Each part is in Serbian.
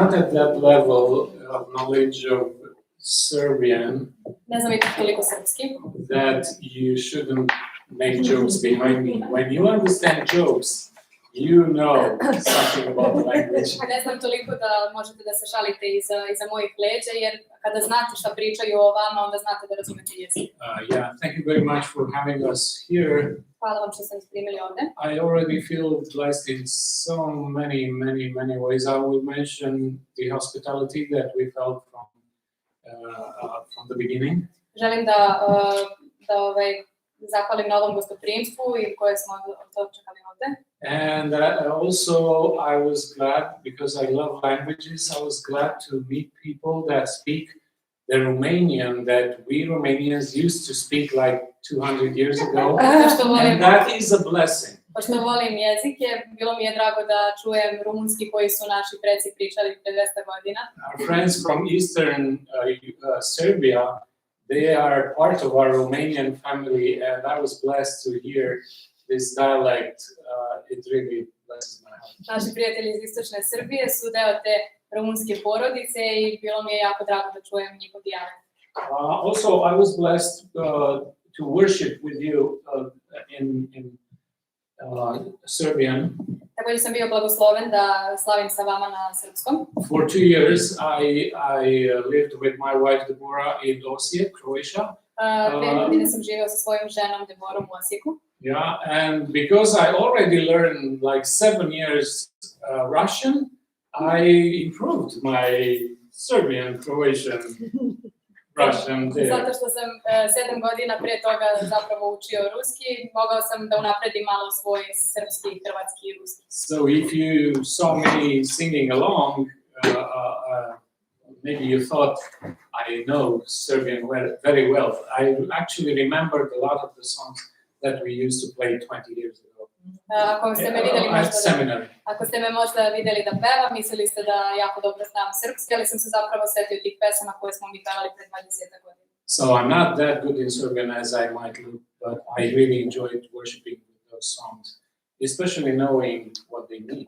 not at that level of knowledge of Serbian Ne znam toliko srpski. that you shouldn't make jokes behind me. When you understand jokes, you know something about the language. Ne znam toliko da možete da se šalite iza mojih leđa, jer kada znate šta pričaju o vama, onda znate da razumete jezik. Yeah, thank you very much for having us here. Hvala vam što ste nas primili ovde. I already feel blessed in so many ways. I will mention the hospitality that we felt from the beginning. Želim da zahvalim na ovom gostoprimstvu i koje smo dočekali ovde. And also I was glad, because I love languages, I was glad to meet people that speak the Romanian that we Romanians used to speak like 200 years ago. And that is a blessing. Pošto volim jezike, bilo mi je drago da čujem rumunski koji su naši preci pričali pre 200 godina. Our friends from Eastern Serbia, they are part of our Romanian family, and I was blessed to hear this dialect. It really blesses my heart. Naši prijatelji iz istočne Srbije su deo te rumunske porodice i bilo mi je jako drago da čujem njihov dijalekt. Also, I was blessed to worship with you in Serbian. Takođe sam bio blagosloven da slavim sa vama na srpskom. For 2 years, I lived with my wife Deborah in Osijek, Croatia. 2 godine sam živeo sa svojom ženom Deborom u Osijeku. Yeah, and because I already learned like 7 years Russian, I improved my Serbian, Croatian, Russian. Zato što sam 7 godina pre toga zapravo učio ruski, mogao sam da unapredim malo svoj srpski, hrvatski i ruski. So if you saw me singing along, maybe you thought I know Serbian very well. I actually remembered a lot of the songs that we used to play 20 years ago. Ako ste me možda videli da pevam, mislili ste da jako dobro znam srpski, ali sam se zapravo setio tih pesama koje smo mi pevali pred 20 godina. So I'm not that good in Serbian as I might look, but I really enjoyed worshiping with those songs, especially knowing what they mean.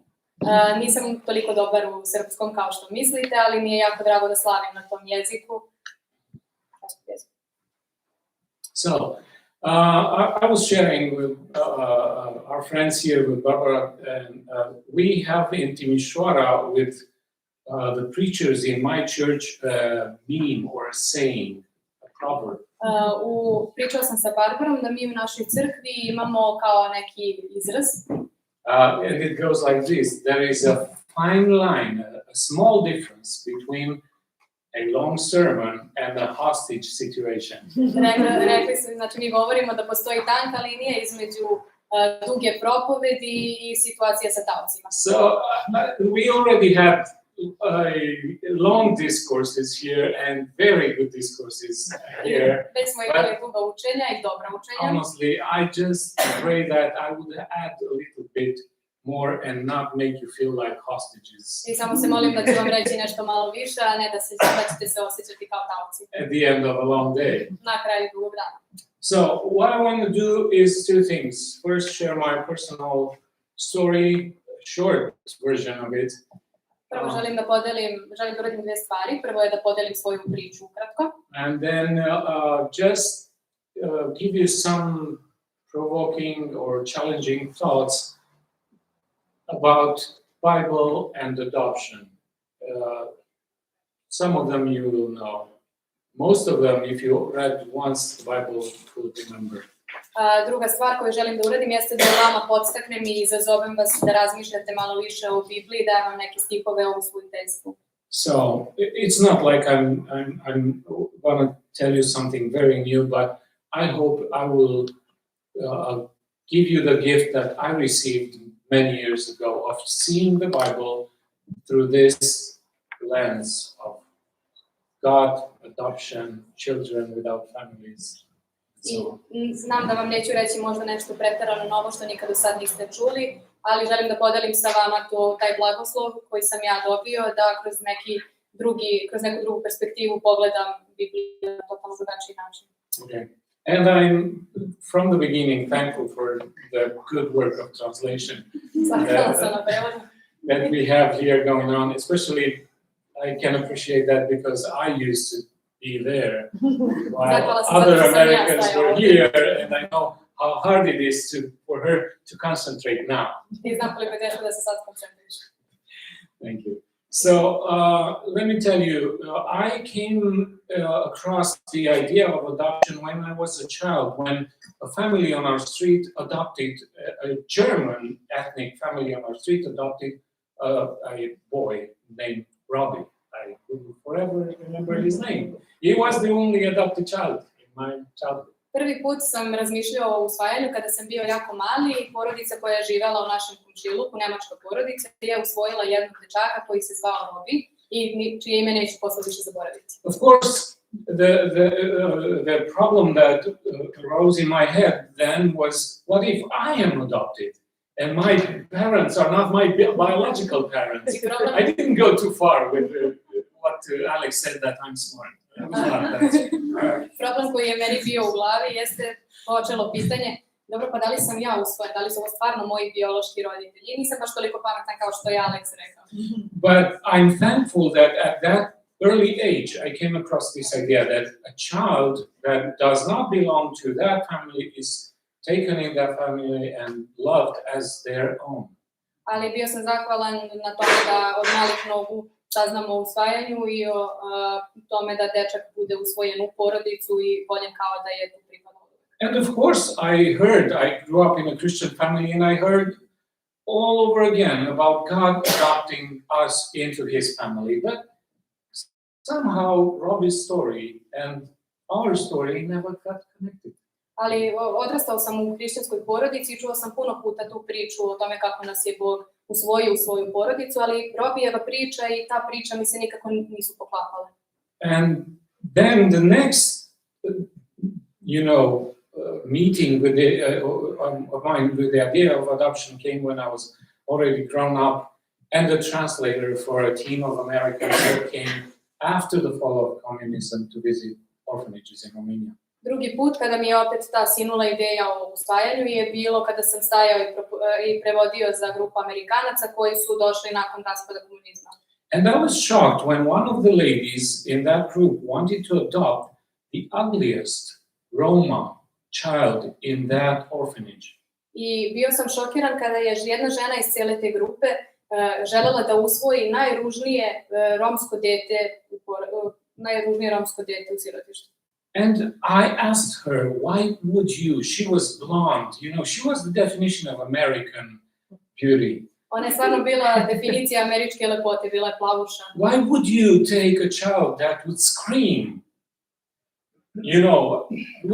Nisam toliko dobar u srpskom kao što mislite, ali mi je jako drago da slavim na tom jeziku. So, I was sharing with our friends here, with Barbara, and we have in Timișoara with the preachers in my church a meme or a saying, a proverb. Pričao sam sa Barbarom da mi u našoj crkvi imamo kao neki izraz. And it goes like this: there is a fine line, a small difference between a long sermon and a hostage situation. Rekli su, znači mi govorimo da postoji tanka linija između duge propovedi i situacije sa taocima. So we already had long discourses here and very good discourses here. Već smo imali duga učenja i dobra učenja. Honestly, I just pray that I would add a little bit more and not make you feel like hostages. I samo se molim da ću vam reći nešto malo više, a ne da ćete se osjećati kao taoci. At the end of a long day. Na kraju dugog dana. So what I want to do is 2 things. First, share my personal story, short version of it. Prvo želim da uradim 2 stvari. Prvo je da podelim svoju priču ukratko. And then just give you some provoking or challenging thoughts about Bible and adoption. Some of them you will know. Most of them, if you read once the Bible, you will remember. Druga stvar koju želim da uradim jeste da vama podstaknem i izazovem vas da razmišljate malo više o Bibliji, dajem vam neke stihove o usvojiteljstvu. So it's not like I'm gonna tell you something very new, but I hope I will give you the gift that I received many years ago of seeing the Bible through this lens of God, adoption, children without families. I znam da vam neću reći možda nešto preterano novo što nikad do sad niste čuli, ali želim da podelim sa vama taj blagoslov koji sam ja dobio, da kroz neku drugu perspektivu pogledam Bibliju na totalno drugačiji način. Okay. And I'm, from the beginning, thankful for the good work of translation that we have here going on, especially I can appreciate that because I used to be there while Zahvala sam other zato što sam ja Americans stajala were ovdje. here, and I know how hard it is for her to concentrate now. I znam koliko je teško da se sad koncentriš. Thank you. So let me tell you, I came across the idea of adoption when I was a child, when a family on our street adopted, a German ethnic family on our street adopted a boy named Robbie. I will forever remember his name. He was the only adopted child in my childhood. Prvi put sam razmišljao o usvajanju kada sam bio jako mali i porodica koja je živjela u našem komšiluku, nemačka porodica, je usvojila jednog dečaka koji se zvao Robi i čije ime neću posle više zaboraviti. Of course, the problem that arose in my head then was, what if I am adopted and my parents are not my biological parents? I didn't go too far with what Alex said that I'm smart. Problem koji je meni bio u glavi jeste počelo pitanje, dobro, pa da li sam ja usvojen, da li su ovo stvarno moji biološki roditelji? I nisam baš toliko pametan kao što je Alex rekao. But I'm thankful that at that early age I came across this idea that a child that does not belong to that family is taken in that family and loved as their own. Ali bio sam zahvalan na tome da od malih nogu saznamo o usvajanju i o tome da dečak bude usvojen u porodicu i voljen kao da je tu pripadao. And of course, I grew up in a Christian family, and I heard all over again about God adopting us into his family. But somehow Robbie's story and our story never got connected. Ali odrastao sam u hrišćanskoj porodici i čuo sam puno puta tu priču o tome kako nas je Bog usvojio u svoju porodicu, ali Robijeva priča i ta priča mi se nikako nisu poklapale. And then the next, meeting with of mine with the idea of adoption came when I was already grown up, and the translator for a team of Americans who came after the fall of communism to visit orphanages in Romania. Drugi put kada mi je opet ta sinula ideja o usvajanju je bilo kada sam stajao i prevodio za grupu Amerikanaca koji su došli nakon raspada komunizma. And I was shocked when one of the ladies in that group wanted to adopt the ugliest Roma child in that orphanage. I bio sam šokiran kada je jedna žena iz cijele te grupe želela da usvoji najružnije romsko dete u sirotištu. And I asked her, why would you? She was blonde, she was the definition of American beauty. Ona je stvarno bila definicija američke lepote, bila je plavuša. Why would you take a child that would scream?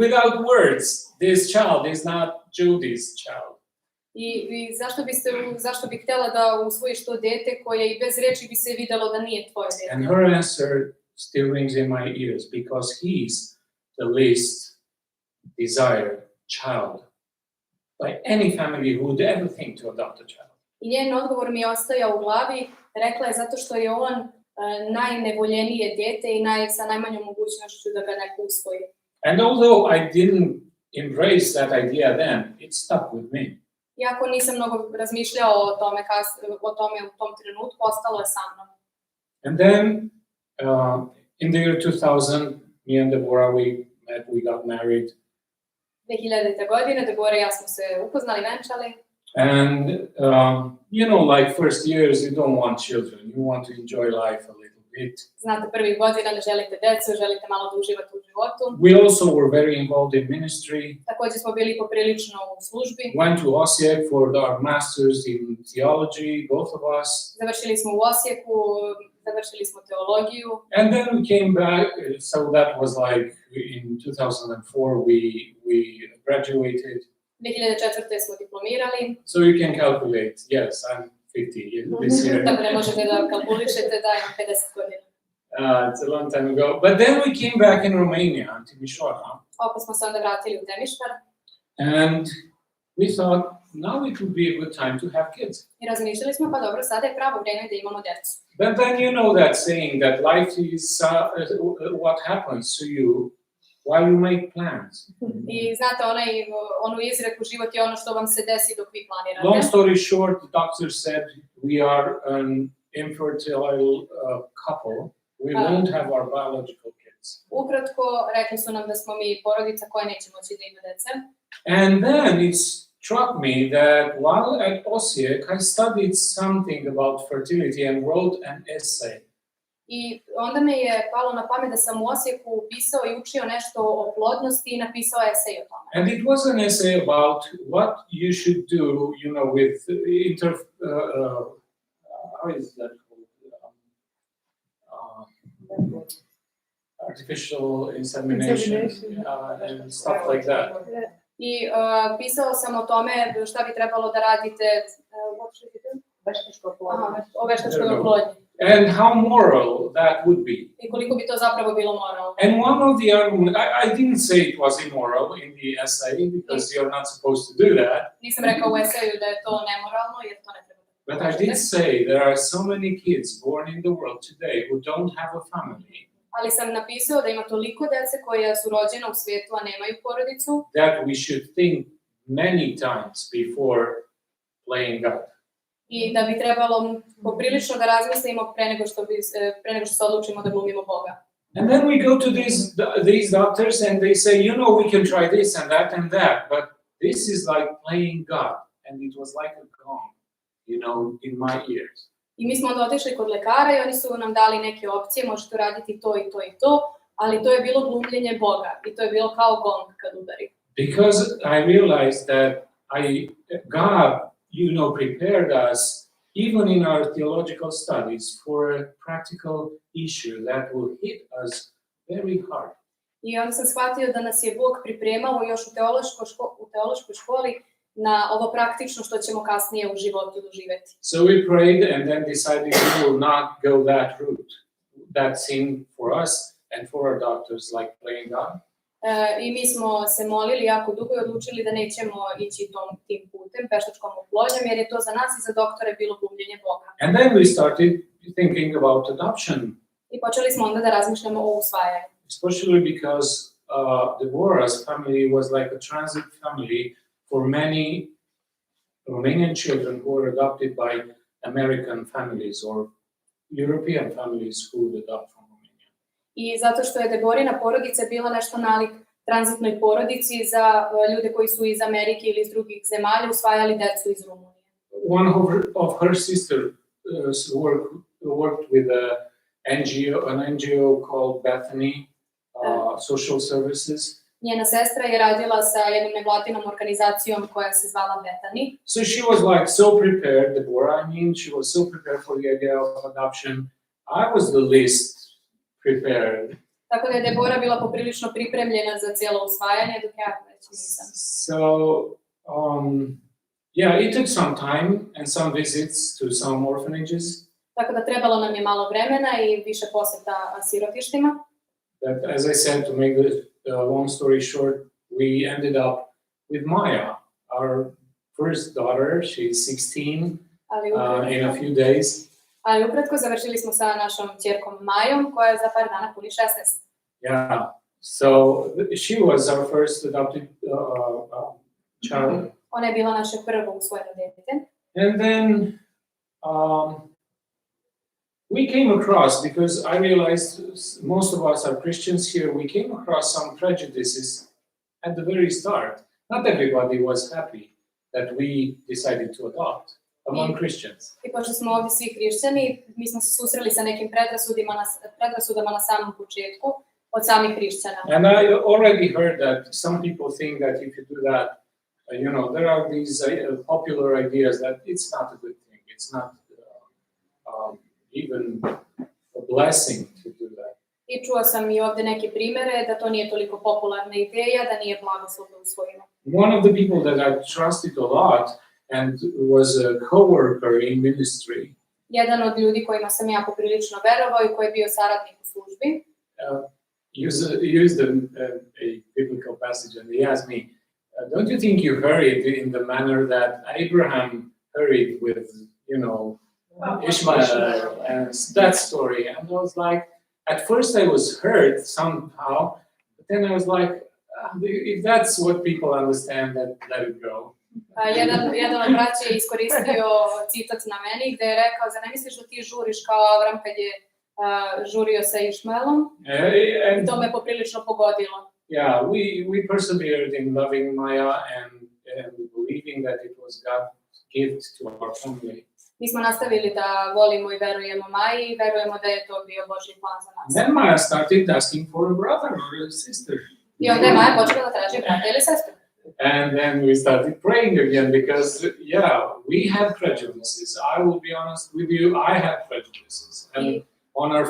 Without words, this child is not Judy's child. I zašto bi htjela da usvojiš to dete koje i bez reči bi se videlo da nije tvoje dete? And her answer still rings in my ears because he's the least desired child by any family who would ever think to adopt a child. I njen odgovor mi je ostajao u glavi, rekla je zato što je on najnevoljenije dete i sa najmanjom mogućnošću da ga neko usvoji. And although I didn't embrace that idea then, it stuck with me. Iako nisam mnogo razmišljao o tome u tom trenutku, ostalo je sa mnom. And then in the year 2000, me and Deborah, we got married. 2000. godine, Deborah i ja smo se upoznali, venčali. And, like first years, you don't want children. You want to enjoy life a little bit. Znate, prvih godina ne želite decu, želite malo da uživate u životu. We also were very involved in ministry. Također smo bili poprilično u službi. Went to Osijek for our masters in theology, both of us. Završili smo u Osijeku, završili smo teologiju. And then we came back, so that was like in 2004 we graduated. 2004. smo diplomirali. So you can calculate, yes, I'm 50 this year. Tako ne možete da kalkulišete da imam 50 godina. It's a long time ago. But then we came back in Romania, in Timișoara. Opet smo se onda vratili u Temišvar. And we thought, now it would be a good time to have kids. I razmišljali smo, pa dobro, sada je pravo vrijeme da imamo djecu. But then you know that saying that life is what happens to you while you make plans. I znate onu izreku, život je ono što vam se desi dok vi planirate. Long story short, the doctor said we are an infertile couple, we won't have our biological kids. Ukratko, rekli su nam da smo mi porodica koja neće moći da ima dece. And then it struck me that while at Osijek, I studied something about fertility and wrote an essay. I onda me je palo na pamet da sam u Osijeku pisao i učio nešto o plodnosti i napisao esej o tome. And it was an essay about what you should do, with how is that called? Artificial insemination and stuff like that. I pisao sam o tome šta bi trebalo da radite o veštačkoj oplodnji. And how moral that would be. I koliko bi to zapravo bilo moralno. And one of the arguments, I didn't say it was immoral in the essay because you're not supposed to do that. Nisam rekao u eseju da je to nemoralno jer to ne treba. But I did say there are so many kids born in the world today who don't have a family. Ali sam napisao da ima toliko dece koja su rođena u svijetu, a nemaju porodicu. That we should think many times before playing God. I da bi trebalo poprilično da razmislimo pre nego što se odlučimo da glumimo Boga. And then we go to these doctors and they say, we can try this and that, but this is like playing God. And it was like a gong, in my ears. I mi smo onda otišli kod lekara i oni su nam dali neke opcije, možete raditi to i to i to, ali to je bilo glumljenje Boga i to je bilo kao gong kad udari. Because I realized that God, prepared us, even in our theological studies, for a practical issue that will hit us very hard. I onda sam shvatio da nas je Bog pripremao još u teološkoj školi na ovo praktično što ćemo kasnije u životu doživjeti. So we prayed and then decided we will not go that route. That seemed for us and for our doctors like playing God. I mi smo se molili jako dugo i odlučili da nećemo ići tim putem, veštačkom oplodnjom, jer je to za nas i za doktore bilo glumljenje Boga. And then we started thinking about adoption. I počeli smo onda da razmišljamo o usvajanju. Especially because the Boras family was like a transit family for many Romanian children who were adopted by American families or European families who would adopt from Romania. I zato što je Deborina porodica bila nešto nalik tranzitnoj porodici za ljude koji su iz Amerike ili iz drugih zemalja usvajali decu iz Rumunije. One of her sisters worked with an NGO called Bethany Social Services. Njena sestra je radila sa jednom nevladinom organizacijom koja se zvala Bethany. So she was like so prepared, Deborah, she was so prepared for the idea of adoption. I was the least prepared. Tako da je Deborah bila poprilično pripremljena za cijelo usvajanje, dok ja već nisam. So, it took some time and some visits to some orphanages. Tako da trebalo nam je malo vremena i više posjeta sirotištima. But as I said, to make the long story short, we ended up with Maya, our first daughter. She's 16 in a few days. Ali ukratko završili smo sa našom ćerkom Majom, koja je za par dana puni 16. Yeah, so she was our first adopted child. Ona je bila naše prvo usvojeno dete. And then we came across, because I realized most of us are Christians here, we came across some prejudices at the very start. Not everybody was happy that we decided to adopt among Christians. I pošto smo ovdje svi hrišćani, mi smo se susreli sa nekim predrasudama na samom početku od samih hrišćana. And I already heard that some people think that if you do that, there are these popular ideas that it's not a good thing. It's not even a blessing to do that. I čuo sam i ovdje neke primjere da to nije toliko popularna ideja, da nije blagoslov da usvojimo. One of the people that I trusted a lot and was a co-worker in ministry. Jedan od ljudi kojima sam ja poprilično verovao i koji je bio saradnik u službi. Used a biblical passage and he asked me, don't you think you hurried in the manner that Abraham hurried with, Ishmael and that story? And I was like, at first I was hurt somehow, but then I was like, if that's what people understand, then let it go. Jedan od braća je iskoristio citat na meni gde je rekao, zar ne misliš da ti žuriš kao Avram kad je žurio sa Išmaelom? I to me poprilično pogodilo. Yeah, we persevered in loving Maya and believing that it was God's gift to our family. Mi smo nastavili da volimo i verujemo Maji i verujemo da je to bio Božji plan za nas. Then Maya started asking for a brother or a sister. I onda je Maja počela da traži brata ili sestru. And then we started praying again because, yeah, we have prejudices. I will be honest with you, I have prejudices. And on our...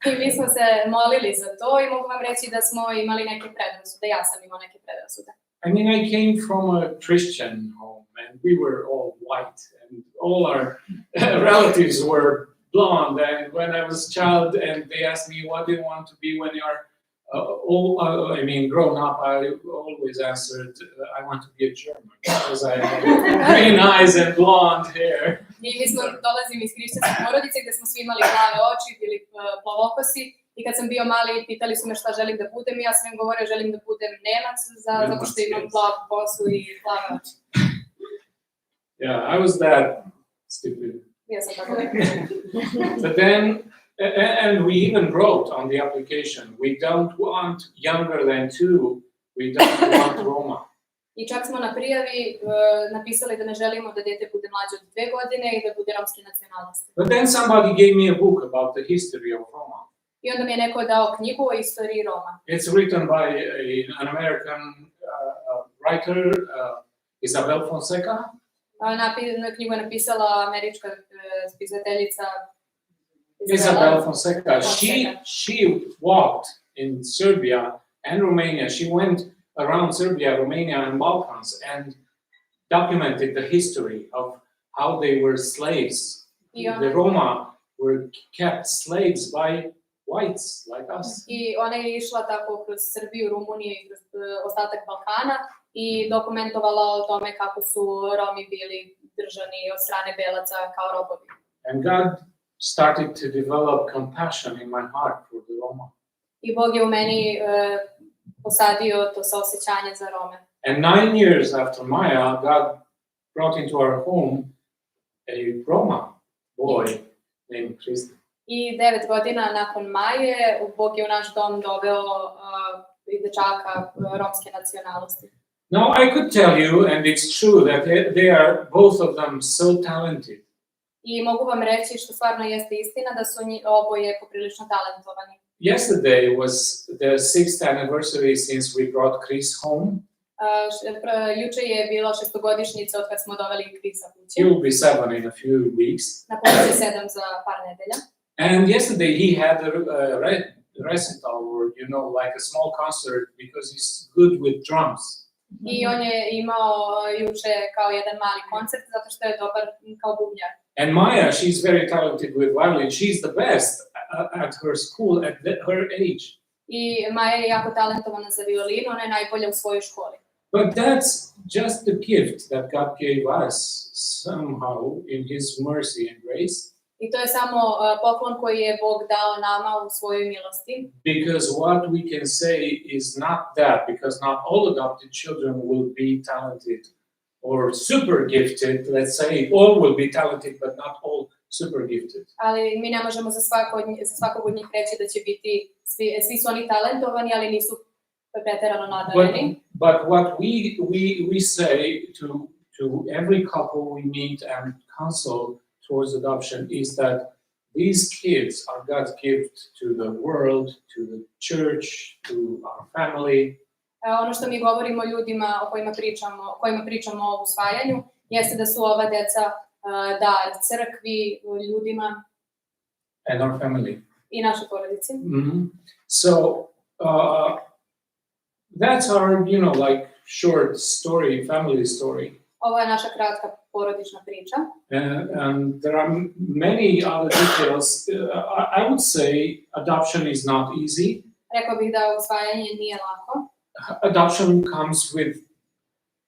I mi smo se molili za to i mogu vam reći da smo imali neke predrasude. Ja sam imao neke predrasude. I mean, I came from a Christian home and we were all white and all our relatives were blonde. And when I was a child and they asked me, what do you want to be when you're grown up, I always answered, I want to be a German because I have green eyes and blonde hair. I mi smo dolazili iz hrišćanske porodice gde smo svi imali plave oči, bili plavokosi i kad sam bio mali pitali su me šta želim da budem i ja sam im govorio želim da budem Nemac zato što imam plavu kosu i plave oči. Yeah, I was that stupid. Ja sam tako But then, and we even wrote on the application, we don't want younger than 2, we don't want Roma. I čak smo na prijavi napisali da ne želimo da dete bude mlađe od 2 godine i da bude romske nacionalnosti. But then somebody gave me a book about the history of Roma. I onda mi je neko dao knjigu o istoriji Roma. It's written by an American writer, Isabel Fonseca. Knjigu je napisala američka spisateljica Isabel Fonseca. She walked in Serbia and Romania. She went around Serbia, Romania, and Balkans and documented the history of how they were slaves. The Roma were kept slaves by whites like us. I ona je išla tako kroz Srbiju, Rumuniju i kroz ostatak Balkana i dokumentovala o tome kako su Romi bili držani od strane belaca kao robovi. And God started to develop compassion in my heart for the Roma. I Bog je u meni posadio to saosećanje za Rome. And 9 years after Maya, God brought into our home a Roma boy named Christian. I 9 godina nakon Maje, Bog je u naš dom doveo dečaka romske nacionalnosti. Now I could tell you, and it's true, that they are both of them so talented. I mogu vam reći što stvarno jeste istina da su oboje poprilično talentovani. Yesterday was the 6th anniversary since we brought Chris home. Juče je bila 6-godišnjica od kad smo doveli Chrisa kući. He will be 7 in a few weeks. Napunit će 7 za par nedelja. And yesterday he had a recital, or like a small concert, because he's good with drums. I on je imao juče kao jedan mali koncert zato što je dobar kao bubnjar. And Maya, she's very talented with violin. She's the best at her school at her age. I Maja je jako talentovana za violinu, ona je najbolja u svojoj školi. But that's just the gift that God gave us somehow in His mercy and grace. I to je samo poklon koji je Bog dao nama u svojoj milosti. Because what we can say is not that, because not all adopted children will be talented or super gifted. Let's say all will be talented, but not all super gifted. Ali mi ne možemo za svakog od njih reći da će biti svi su oni talentovani, ali nisu preterano nadareni. But what we say to every couple we meet and counsel towards adoption is that these kids are God's gift to the world, to the church, to our family. Ono što mi govorimo ljudima o kojima pričamo o usvajanju jeste da su ova deca dar crkvi, ljudima and our family. I našoj porodici. So that's our, like short story, family story. Ovo je naša kratka porodična priča. And there are many other details. I would say adoption is not easy. Rekao bih da usvajanje nije lako. Adoption comes with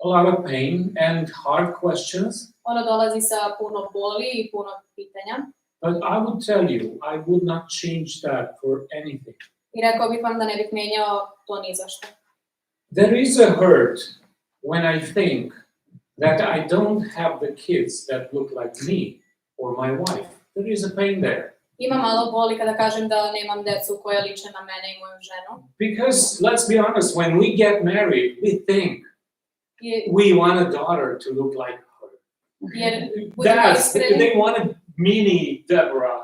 a lot of pain and hard questions. Ono dolazi sa puno boli I puno pitanja. But I would tell you, I would not change that for anything. I rekao bih vam da ne bih menjao to ni za što. There is a hurt when I think that I don't have the kids that look like me or my wife. There is a pain there. Ima malo boli kada kažem da nemam decu koja liče na mene i moju ženu. Because let's be honest, when we get married, we think we want a daughter to look like her. Jer budemo iskreni, They want a mini Deborah.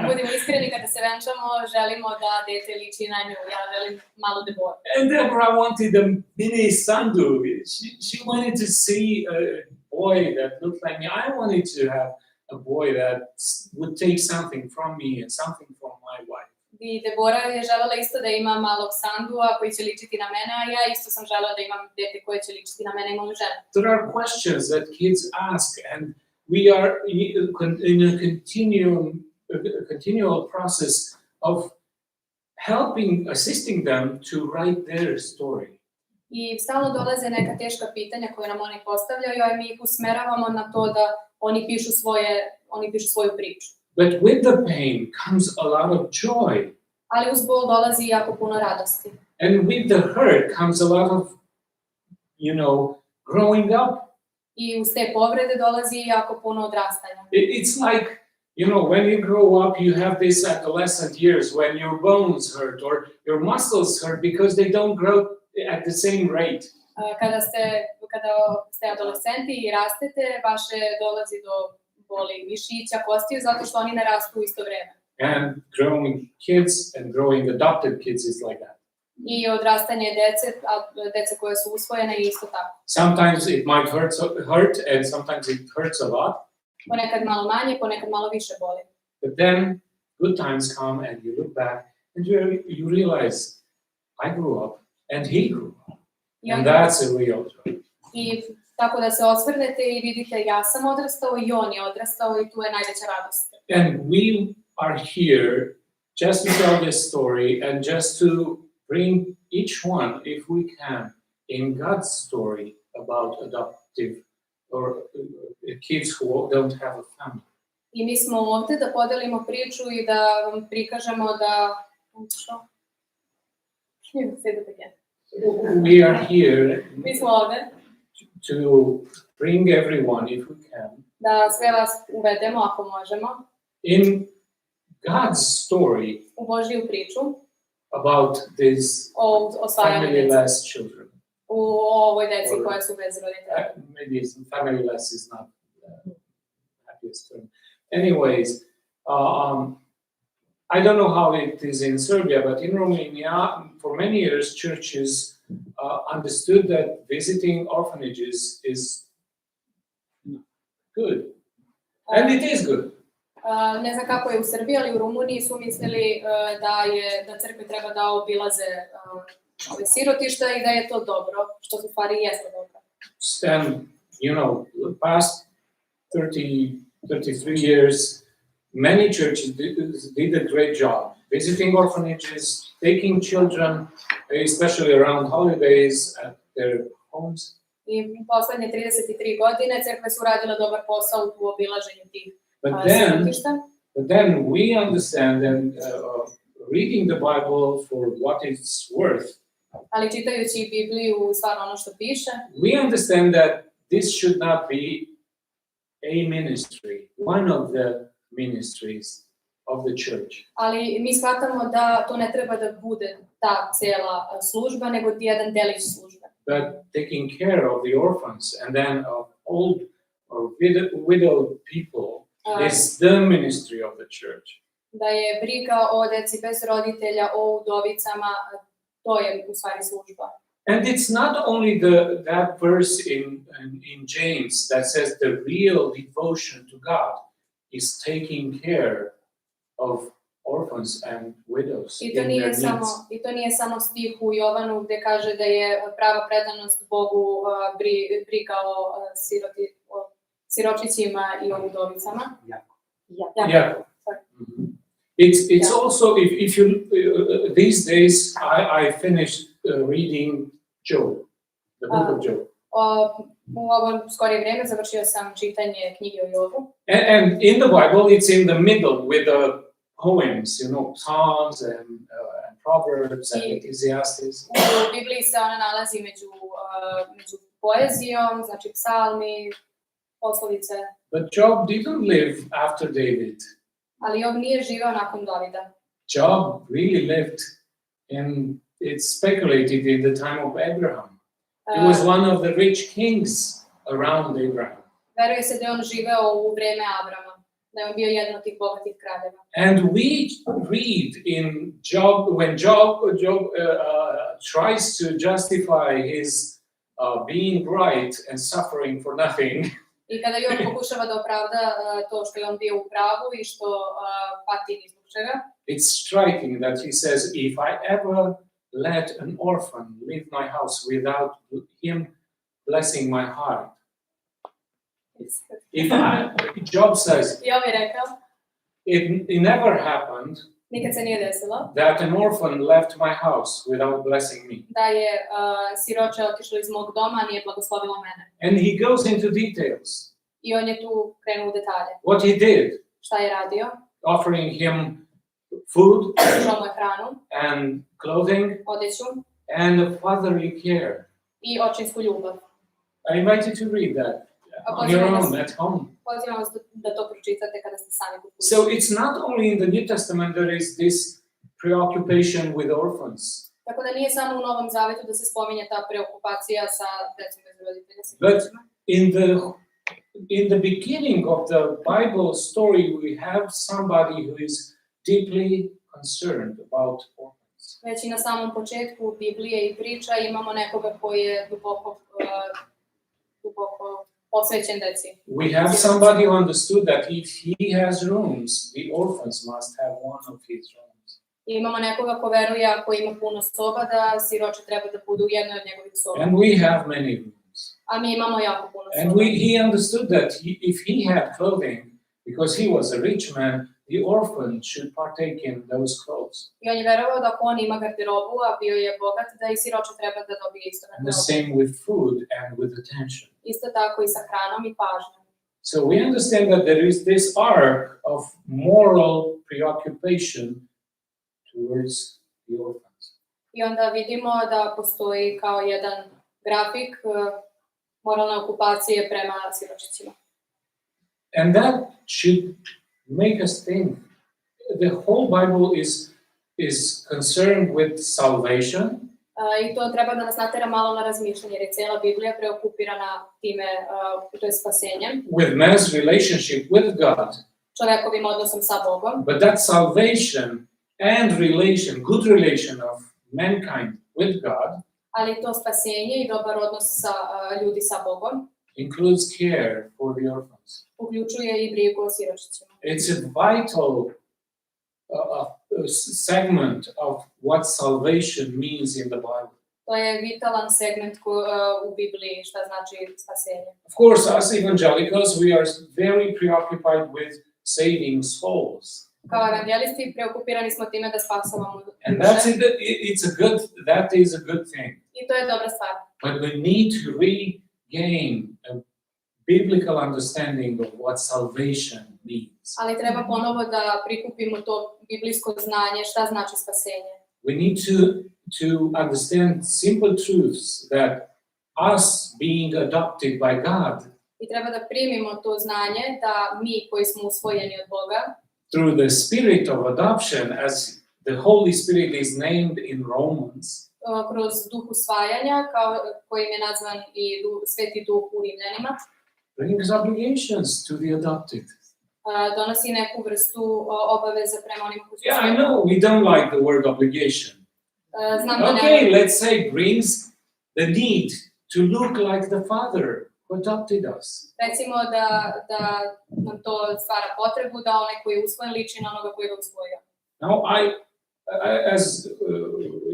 budemo iskreni kada se venčamo, želimo da dete liči na nju. Ja želim malu Deboru. And Deborah wanted a mini Sandu. She wanted to see a boy that looked like me. I wanted to have a boy that would take something from me and something from my wife. I Debora je želela isto da ima malog Sandua koji će ličiti na mene, a ja isto sam želela da imam dete koje će ličiti na mene i moju ženu. There are questions that kids ask, and we are in a continual process of assisting them to write their story. I stalno dolaze neka teška pitanja koje nam oni postavljaju, a mi ih usmeravamo na to da oni pišu svoju priču. But with the pain comes a lot of joy. Ali uz bol dolazi jako puno radosti. And with the hurt comes a lot of, growing up. I uz te povrede dolazi jako puno odrastanja. It's like, when you grow up, you have this adolescent years when your bones hurt or your muscles hurt because they don't grow at the same rate. Kada ste adolescenti i rastete, vaše dolazi do boli mišića, kostiju, zato što oni ne rastu u isto vreme. And growing kids and growing adopted kids is like that. I odrastanje dece koje su usvojene je isto tako. Sometimes it might hurt and sometimes it hurts a lot. Ponekad malo manje, ponekad malo više boli. But then good times come and you look back and you realize I grew up and he grew up. And that's a real joy. I tako da se osvrnete i vidite ja sam odrastao i on je odrastao i tu je najveća radost. And we are here just to tell this story and just to bring each one, if we can, in God's story about adoptive or kids who don't have a family. I mi smo ovde da podelimo priču i da vam prikažemo da... We are here Mi smo ovde to bring everyone, if we can, da sve vas uvedemo ako možemo in God's story u Božiju priču about these o osvajanju dece, family-less children. u ovoj deci koja su bez roditelja. Maybe family-less is not the happiest term. Anyways, I don't know how it is in Serbia, but in Romania, for many years, churches understood that visiting orphanages is good. And it is good. Ne znam kako je u Srbiji, ali u Rumuniji su mislili da crkve treba da obilaze sirotišta i da je to dobro, što u stvari jeste dobro. And, the past 33 years, many churches did a great job visiting orphanages, taking children, especially around holidays, at their homes. I poslednje 33 godine crkve su radile dobar posao u obilaženju tih sirotišta. But then we understand and reading the Bible for what it's worth. Ali čitajući Bibliju stvarno ono što piše. We understand that this should not be a ministry, one of the ministries of the church. Ali mi shvatamo da to ne treba da bude ta cela služba, nego jedan delić službe. But taking care of the orphans and then of old or widowed people is the ministry of the church. Da je briga o deci bez roditelja, o udovicama, to je u stvari služba. And it's not only that verse in James that says the real devotion to God is taking care of orphans and widows in their needs. I to nije samo stih u Jovanu gde kaže da je prava predanost Bogu briga o siročićima i o udovicama. Yeah. It's also if you these days I finished reading Job, the book of Job. U ovo skorije vreme završio sam čitanje knjige o Jobu. And in the Bible it's in the middle with the poems, Psalms and Proverbs and Ecclesiastes. U Bibliji se ona nalazi među poezijom, znači psalmi, poslovice. But Job didn't live after David. Ali Job nije živeo nakon Davida. Job really lived in, it's speculated, in the time of Abraham. He was one of the rich kings around Abraham. Veruje se da je on živeo u vreme Abrama, da je on bio jedan od tih bogatih kraljeva. And we read in Job, when Job tries to justify his being right and suffering for nothing. I kada Job pokušava da opravda to što je on bio u pravu i što pati ni zbog čega. It's striking that he says, if I ever let an orphan leave my house without him blessing my heart. Job says, Job je rekao, it never happened nikad se nije desilo that an orphan left my house without blessing me. da je siroče otišlo iz mog doma, a nije blagoslovilo mene. And he goes into details. I on je tu krenuo u detalje. What he did, Šta je radio? offering him food Pružao mu je hranu, and clothing odeću and a fatherly care. i očinsku ljubav. I invite you to read that on your own at home. Pozivam vas da to pročitate kada ste sami kod kuće. So it's not only in the New Testament there is this preoccupation with orphans. Tako da nije samo u Novom Zavetu da se spominje ta preokupacija sa decom bez roditelja. But in the beginning of the Bible story we have somebody who is deeply concerned about orphans. Već i na samom početku Biblije i priča imamo nekoga koji je duboko posvećen deci. We have somebody who understood that if he has rooms, the orphans must have one of his rooms. I imamo nekoga ko veruje ako ima puno soba da siroče treba da budu u jednoj od njegovih soba. And we have many rooms. A mi imamo jako puno soba. And he understood that if he had clothing, because he was a rich man, the orphan should partake in those clothes. I on je verovao da ako on ima garderobu, a bio je bogat, da i siroče treba da dobije isto And the garderobu. same with food and with attention. Isto tako i sa hranom i pažnjom. So we understand that there is this arc of moral preoccupation towards the orphans. I onda vidimo da postoji kao jedan grafik moralne okupacije prema siročićima. And that should make us think. The whole Bible is concerned with salvation. I to treba da nas natera malo na razmišljanje, jer je cijela Biblija preokupirana time, to je spasenjem. With man's relationship with God. Čovjekovim odnosom sa Bogom. But that salvation and good relation of mankind with God Ali to spasenje i dobar odnos sa ljudi sa Bogom includes care for the orphans. uključuje i brigu o siročićima. It's a vital segment of what salvation means in the Bible. To je vitalan segment u Bibliji šta znači spasenje. Of course, as evangelicals, we are very preoccupied with saving souls. Kao evangelisti preokupirani smo time da spasavamo duše. And that is a good thing. I to je dobra stvar. But we need to regain a biblical understanding of what salvation means. Ali treba ponovo da prikupimo to biblijsko znanje šta znači spasenje. We need to understand simple truths that us being adopted by God I treba da primimo to znanje da mi koji smo usvojeni od Boga through the spirit of adoption, as the Holy Spirit is named in Romans, kroz duh usvajanja, kojim je nazvan i Sveti duh u Rimljanima, brings obligations to the adopted. Donosi neku vrstu obaveza prema onima koji su Yeah, I know we don't like the word obligation. Znam da Okay, let's say brings the need to look like the Father who adopted us. Recimo da nam to stvara potrebu da onaj koji je usvojen liči na onoga koji ga usvojio. Now, as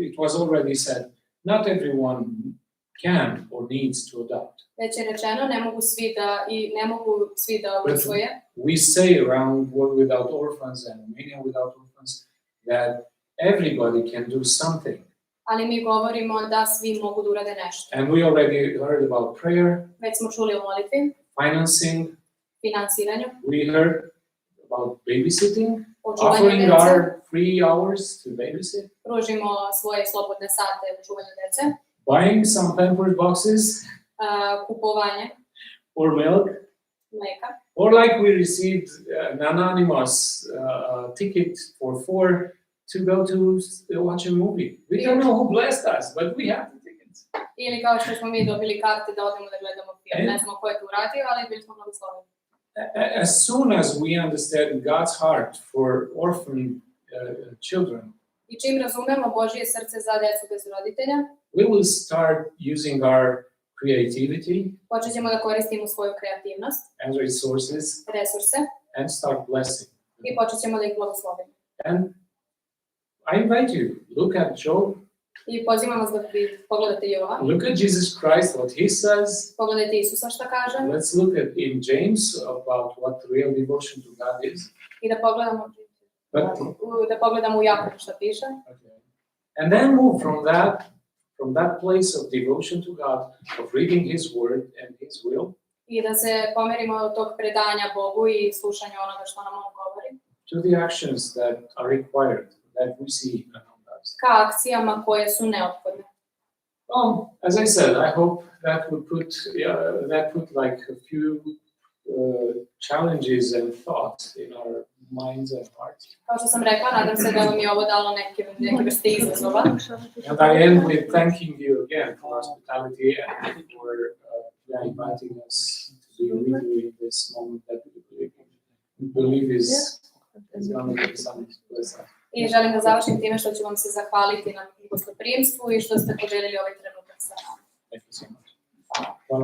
it was already said, not everyone can or needs to adopt. Već je rečeno, ne mogu svi da usvoje. We say around World Without Orphans and Romania Without Orphans that everybody can do something. Ali mi govorimo da svi mogu da urade nešto. And we already heard about prayer, Već smo čuli o molitvi, financing, finansiranju, we heard about babysitting, o čuvanju offering dece, our free hours to babysit, pružimo svoje slobodne sate u čuvanju dece, buying some Pampers boxes, kupovanje or milk, mleka. or like we received an anonymous ticket for 4 to go to watch a movie. We don't know who blessed us, but we have the tickets. Ili kao što smo mi dobili karte da odemo da gledamo film. Ne znamo ko je to uradio, ali bili smo blagosloveni. As soon as we understand God's heart for orphan children, I čim razumemo Božje srce za decu bez roditelja, we will start using our creativity počet ćemo da koristimo svoju kreativnost, and resources resurse and start blessing. i počet ćemo da ih blagoslovimo. And I invite you, look at Job, I pozivam vas da pogledate Jova, look at Jesus Christ, what he says. pogledajte Isusa šta kaže Let's look at in James about what real devotion to God is. i da pogledamo u Jakovu šta piše. Okay. And then move from that place of devotion to God, of reading His Word and His will, I da se pomerimo od tog predanja Bogu i slušanja onoga što nam On govori, to the actions that are required, that we see around us. ka akcijama koje su neophodne. As I said, I hope that would put like a few challenges and thoughts in our minds and hearts. Kao što sam rekla, nadam se da vam je ovo dalo neke vrste izazova. And I end with thanking you again for hospitality and for inviting us to be with you in this moment that we believe is going to be something pleasant. I želim da završim time što ću vam se zahvaliti na gostoprimstvu i što ste podelili ovaj trenutak sa nama. Thank you so much. Hvala.